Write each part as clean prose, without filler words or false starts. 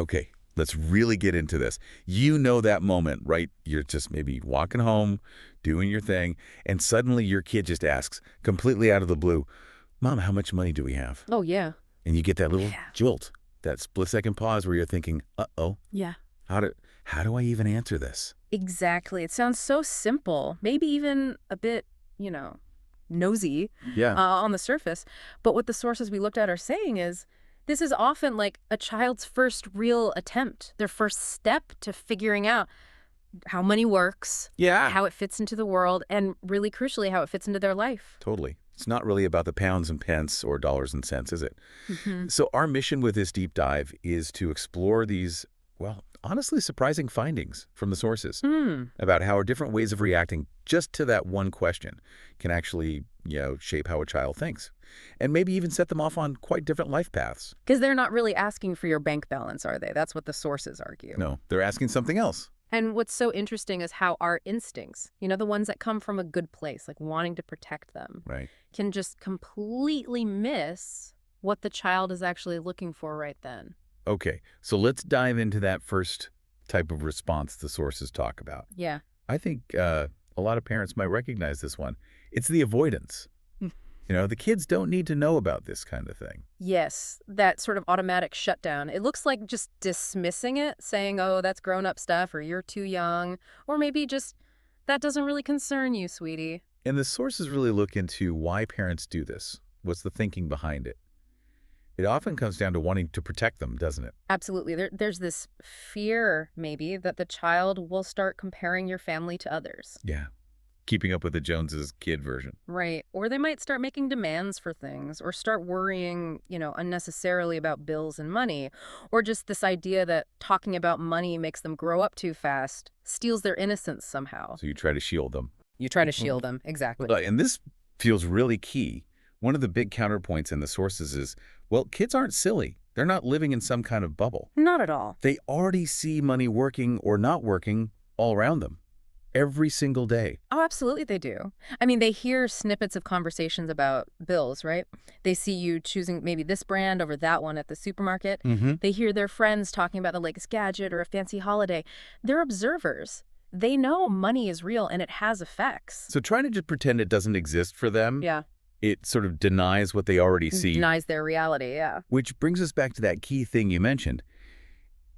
Okay, let's really get into this. You know that moment, right? You're just maybe walking home, doing your thing, and suddenly your kid just asks, completely out of the blue, Mom, how much money do we have? Oh, yeah. And you get that little Yeah. jolt, that split-second pause where you're thinking, uh-oh, Yeah. how do I even answer this? Exactly. It sounds so simple, maybe even a bit, nosy Yeah, on the surface. But what the sources we looked at are saying is this is often like a child's first real attempt, their first step to figuring out how money works, yeah, how it fits into the world, and really crucially, how it fits into their life. totally. It's not really about the pounds and pence or dollars and cents, is it? Hmm. So our mission with this deep dive is to explore these, well, honestly surprising findings from the sources about how our different ways of reacting just to that one question can actually, shape how a child thinks and maybe even set them off on quite different life paths. Because they're not really asking for your bank balance, are they? That's what the sources argue. No, they're asking something else. And what's so interesting is how our instincts, the ones that come from a good place, like wanting to protect them, Right. can just completely miss what the child is actually looking for right then. Okay, so let's dive into that first type of response the sources talk about. Yeah. I think a lot of parents might recognize this one. It's the avoidance. Mm. The kids don't need to know about this kind of thing. Yes, that sort of automatic shutdown. It looks like just dismissing it, saying, oh, that's grown-up stuff, or you're too young, or maybe just, that doesn't really concern you, sweetie. And the sources really look into why parents do this. What's the thinking behind it? It often comes down to wanting to protect them, doesn't it? Absolutely. There's this fear, maybe, that the child will start comparing your family to others. Yeah. Keeping up with the Joneses kid version. Right. Or they might start making demands for things or start worrying, unnecessarily about bills and money. Or just this idea that talking about money makes them grow up too fast, steals their innocence somehow. So you try to shield them. You try to shield them. Exactly. And this feels really key. One of the big counterpoints in the sources is, well, kids aren't silly. They're not living in some kind of bubble. Not at all. They already see money working or not working all around them every single day. Oh, absolutely they do. I mean, they hear snippets of conversations about bills, right? They see you choosing maybe this brand over that one at the supermarket. Mm-hmm. They hear their friends talking about the latest gadget or a fancy holiday. They're observers. They know money is real and it has effects. So trying to just pretend it doesn't exist for them, Yeah. it sort of denies what they already see. Denies their reality, yeah. Which brings us back to that key thing you mentioned.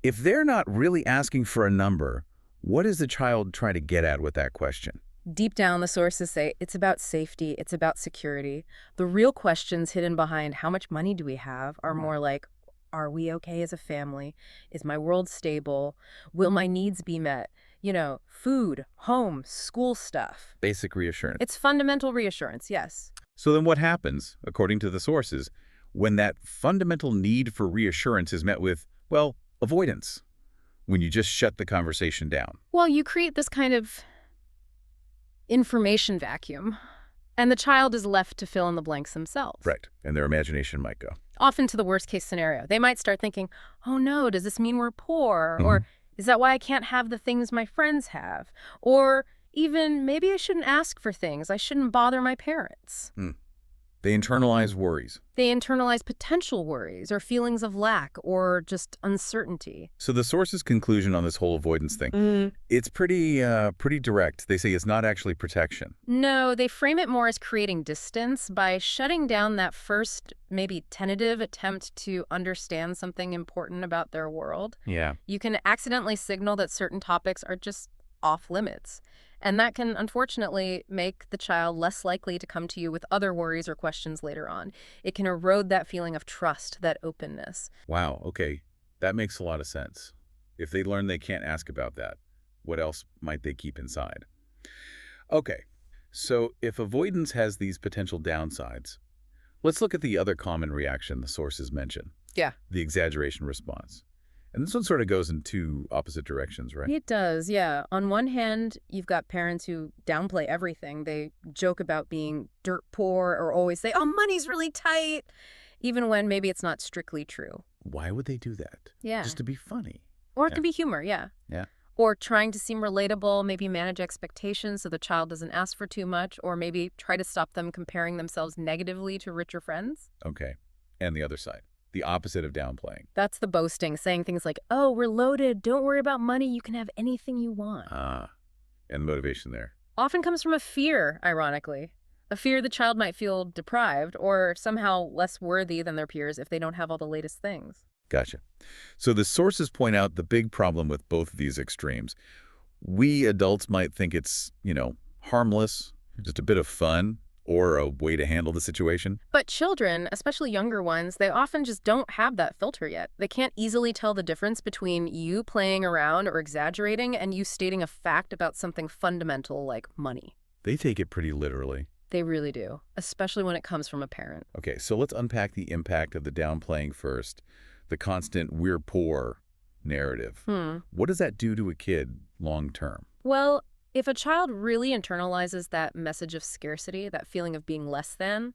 If they're not really asking for a number, what is the child trying to get at with that question? Deep down, the sources say it's about safety, it's about security. The real questions hidden behind how much money do we have are more like, are we okay as a family? Is my world stable? Will my needs be met? Food, home, school stuff. Basic reassurance. It's fundamental reassurance, yes. So then what happens, according to the sources, when that fundamental need for reassurance is met with, well, avoidance? When you just shut the conversation down? Well, you create this kind of information vacuum, and the child is left to fill in the blanks themselves. Right. And their imagination might go. Often to the worst case scenario. They might start thinking, oh no, does this mean we're poor? Or is that why I can't have the things my friends have? Or even maybe I shouldn't ask for things. I shouldn't bother my parents. They internalize worries. They internalize potential worries or feelings of lack or just uncertainty. So the source's conclusion on this whole avoidance thing, it's pretty direct. They say it's not actually protection. No, they frame it more as creating distance by shutting down that first, maybe tentative attempt to understand something important about their world. Yeah. You can accidentally signal that certain topics are just off limits. And that can, unfortunately, make the child less likely to come to you with other worries or questions later on. It can erode that feeling of trust, that openness. Wow, okay. That makes a lot of sense. If they learn they can't ask about that, what else might they keep inside? Okay, so if avoidance has these potential downsides, let's look at the other common reaction the sources mention. Yeah. The exaggeration response. And this one sort of goes in two opposite directions, right? It does, yeah. On one hand, you've got parents who downplay everything. They joke about being dirt poor or always say, oh, money's really tight, even when maybe it's not strictly true. Why would they do that? Yeah. Just to be funny. Or it Yeah. can be humor, yeah. Yeah. Or trying to seem relatable, maybe manage expectations so the child doesn't ask for too much, or maybe try to stop them comparing themselves negatively to richer friends. Okay. And the other side. the opposite of downplaying. That's the boasting, saying things like, oh, we're loaded, don't worry about money, you can have anything you want. And the motivation there. Often comes from a fear, ironically. A fear the child might feel deprived or somehow less worthy than their peers if they don't have all the latest things. Gotcha. So the sources point out the big problem with both of these extremes. We adults might think it's, harmless, just a bit of fun, or a way to handle the situation. But children, especially younger ones, they often just don't have that filter yet. They can't easily tell the difference between you playing around or exaggerating and you stating a fact about something fundamental like money. They take it pretty literally. They really do, especially when it comes from a parent. Okay, so let's unpack the impact of the downplaying first. The constant "we're poor" narrative. What does that do to a kid long term? Well, if a child really internalizes that message of scarcity, that feeling of being less than,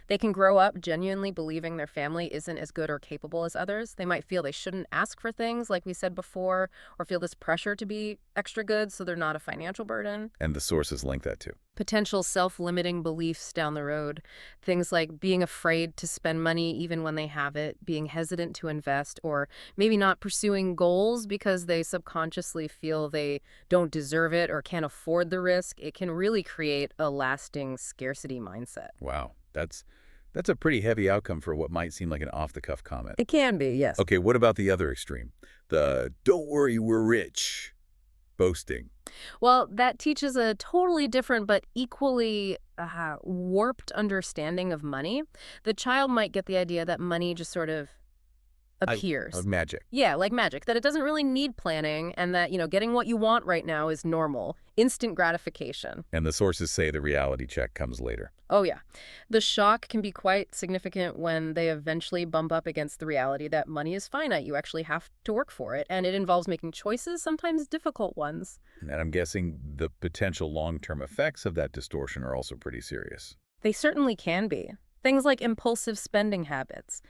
they can grow up genuinely believing their family isn't as good or capable as others. They might feel they shouldn't ask for things, like we said before, or feel this pressure to be extra good so they're not a financial burden. And the sources link that too. Potential self-limiting beliefs down the road. Things like being afraid to spend money even when they have it, being hesitant to invest, or maybe not pursuing goals because they subconsciously feel they don't deserve it or can't afford the risk. It can really create a lasting scarcity mindset. Wow, that's a pretty heavy outcome for what might seem like an off-the-cuff comment. It can be, yes. Okay, what about the other extreme? The "don't worry, we're rich" boasting. Well, that teaches a totally different but equally warped understanding of money. The child might get the idea that money just sort of appears. Of magic. Yeah, like magic, that it doesn't really need planning and that, getting what you want right now is normal. Instant gratification. And the sources say the reality check comes later. Oh, yeah. The shock can be quite significant when they eventually bump up against the reality that money is finite. You actually have to work for it, and it involves making choices, sometimes difficult ones. And I'm guessing the potential long-term effects of that distortion are also pretty serious. They certainly can be. Things like impulsive spending habits.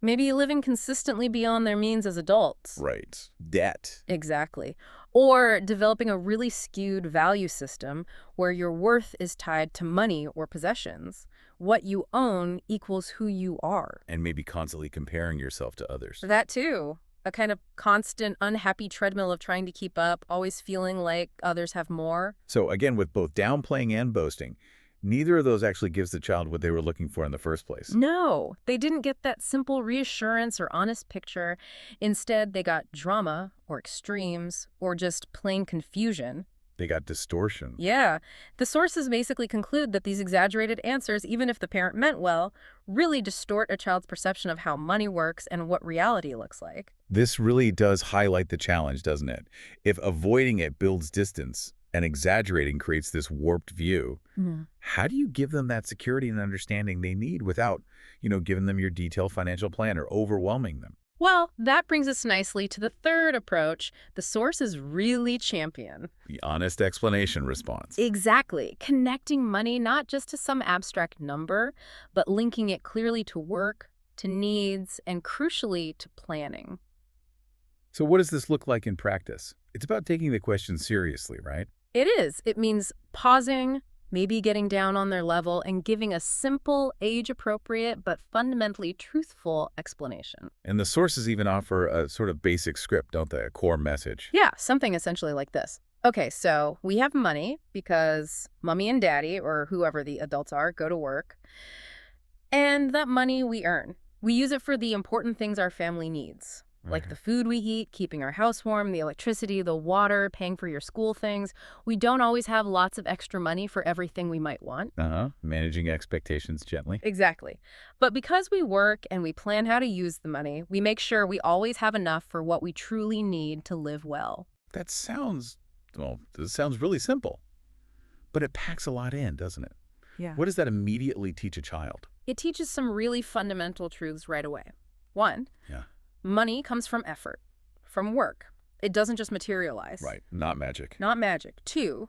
Maybe living consistently beyond their means as adults. Right. Debt. Exactly. Or developing a really skewed value system where your worth is tied to money or possessions. What you own equals who you are. And maybe constantly comparing yourself to others. That too. A kind of constant unhappy treadmill of trying to keep up, always feeling like others have more. So again, with both downplaying and boasting, neither of those actually gives the child what they were looking for in the first place. No, they didn't get that simple reassurance or honest picture. Instead, they got drama or extremes or just plain confusion. They got distortion. Yeah. The sources basically conclude that these exaggerated answers, even if the parent meant well, really distort a child's perception of how money works and what reality looks like. This really does highlight the challenge, doesn't it? If avoiding it builds distance, and exaggerating creates this warped view, how do you give them that security and understanding they need without, giving them your detailed financial plan or overwhelming them? Well, that brings us nicely to the third approach the sources really champion. The honest explanation response. Exactly. Connecting money not just to some abstract number, but linking it clearly to work, to needs, and crucially to planning. So what does this look like in practice? It's about taking the question seriously, right? It is. It means pausing, maybe getting down on their level, and giving a simple, age-appropriate, but fundamentally truthful explanation. And the sources even offer a sort of basic script, don't they? A core message. Yeah, something essentially like this. Okay, so we have money because mommy and daddy, or whoever the adults are, go to work. And that money we earn. We use it for the important things our family needs. Like the food we eat, keeping our house warm, the electricity, the water, paying for your school things. We don't always have lots of extra money for everything we might want. Managing expectations gently. Exactly. But because we work and we plan how to use the money, we make sure we always have enough for what we truly need to live well. This sounds really simple. But it packs a lot in, doesn't it? Yeah. What does that immediately teach a child? It teaches some really fundamental truths right away. One, money comes from effort, from work. It doesn't just materialize. Right, not magic. Not magic. Two,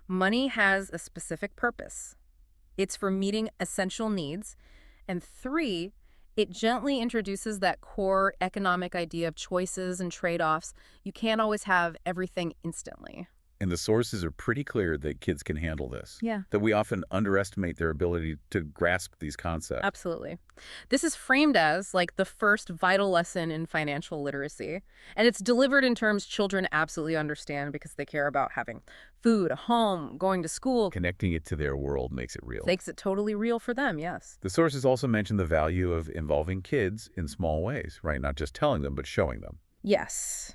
money has a specific purpose. It's for meeting essential needs. And three, it gently introduces that core economic idea of choices and trade-offs. You can't always have everything instantly. And the sources are pretty clear that kids can handle this, Yeah. that we often underestimate their ability to grasp these concepts. Absolutely. This is framed as like the first vital lesson in financial literacy, and it's delivered in terms children absolutely understand because they care about having food, a home, going to school. Connecting it to their world makes it real. Makes it totally real for them, yes. The sources also mention the value of involving kids in small ways, right? Not just telling them, but showing them. Yes.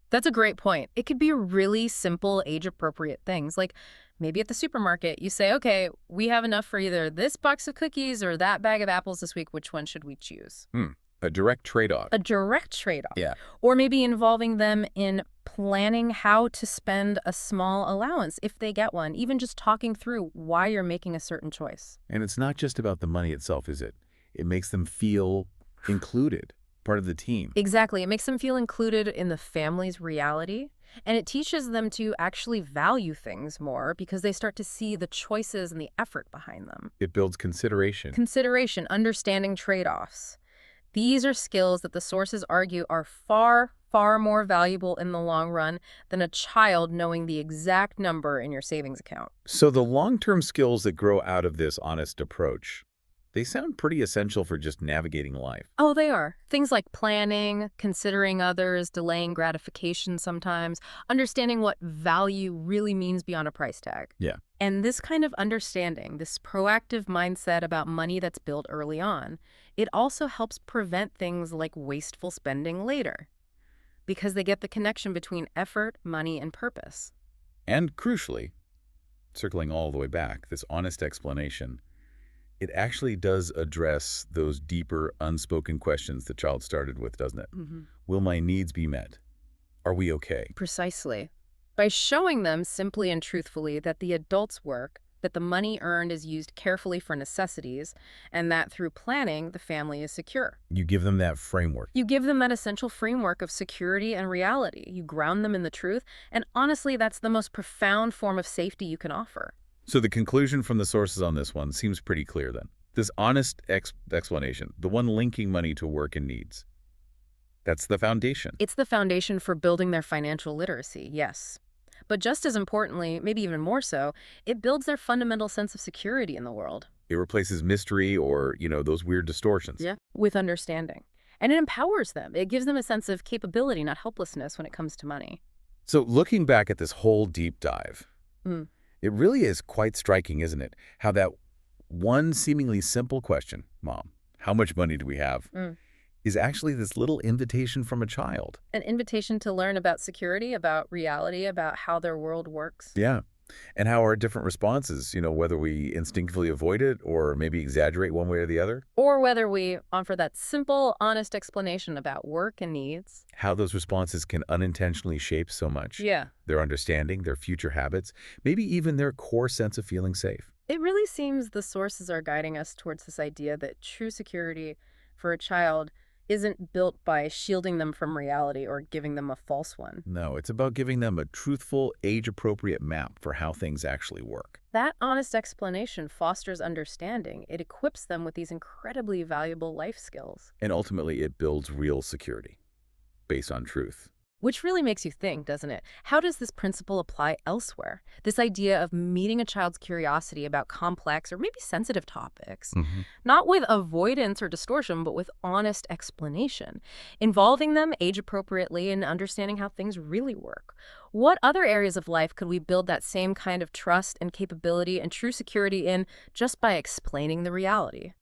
That's a great point. It could be really simple, age-appropriate things. Like maybe at the supermarket, you say, okay, we have enough for either this box of cookies or that bag of apples this week. Which one should we choose? A direct trade-off. A direct trade-off. Yeah. Or maybe involving them in planning how to spend a small allowance if they get one, even just talking through why you're making a certain choice. And it's not just about the money itself, is it? It makes them feel included, part of the team. Exactly. It makes them feel included in the family's reality, and it teaches them to actually value things more because they start to see the choices and the effort behind them. It builds consideration. Consideration, understanding trade-offs. These are skills that the sources argue are far, far more valuable in the long run than a child knowing the exact number in your savings account. So the long-term skills that grow out of this honest approach, they sound pretty essential for just navigating life. Oh, they are. Things like planning, considering others, delaying gratification sometimes, understanding what value really means beyond a price tag. Yeah. And this kind of understanding, this proactive mindset about money that's built early on, it also helps prevent things like wasteful spending later, because they get the connection between effort, money, and purpose. And crucially, circling all the way back, this honest explanation, it actually does address those deeper, unspoken questions the child started with, doesn't it? Will my needs be met? Are we okay? Precisely. By showing them simply and truthfully that the adults work, that the money earned is used carefully for necessities, and that through planning, the family is secure. You give them that framework. You give them that essential framework of security and reality. You ground them in the truth, and honestly, that's the most profound form of safety you can offer. So the conclusion from the sources on this one seems pretty clear then. This honest explanation, the one linking money to work and needs, that's the foundation. It's the foundation for building their financial literacy, yes. But just as importantly, maybe even more so, it builds their fundamental sense of security in the world. It replaces mystery or, those weird distortions. Yeah. With understanding. And it empowers them. It gives them a sense of capability, not helplessness when it comes to money. So looking back at this whole deep dive, it really is quite striking, isn't it? How that one seemingly simple question, Mom, how much money do we have, is actually this little invitation from a child. An invitation to learn about security, about reality, about how their world works. Yeah. And how our different responses, whether we instinctively avoid it or maybe exaggerate one way or the other. Or whether we offer that simple, honest explanation about work and needs. How those responses can unintentionally shape so much. Yeah. Their understanding, their future habits, maybe even their core sense of feeling safe. It really seems the sources are guiding us towards this idea that true security for a child isn't built by shielding them from reality or giving them a false one. No, it's about giving them a truthful, age-appropriate map for how things actually work. That honest explanation fosters understanding. It equips them with these incredibly valuable life skills. And ultimately, it builds real security based on truth. Which really makes you think, doesn't it? How does this principle apply elsewhere? This idea of meeting a child's curiosity about complex or maybe sensitive topics, not with avoidance or distortion, but with honest explanation, involving them age-appropriately and understanding how things really work. What other areas of life could we build that same kind of trust and capability and true security in just by explaining the reality?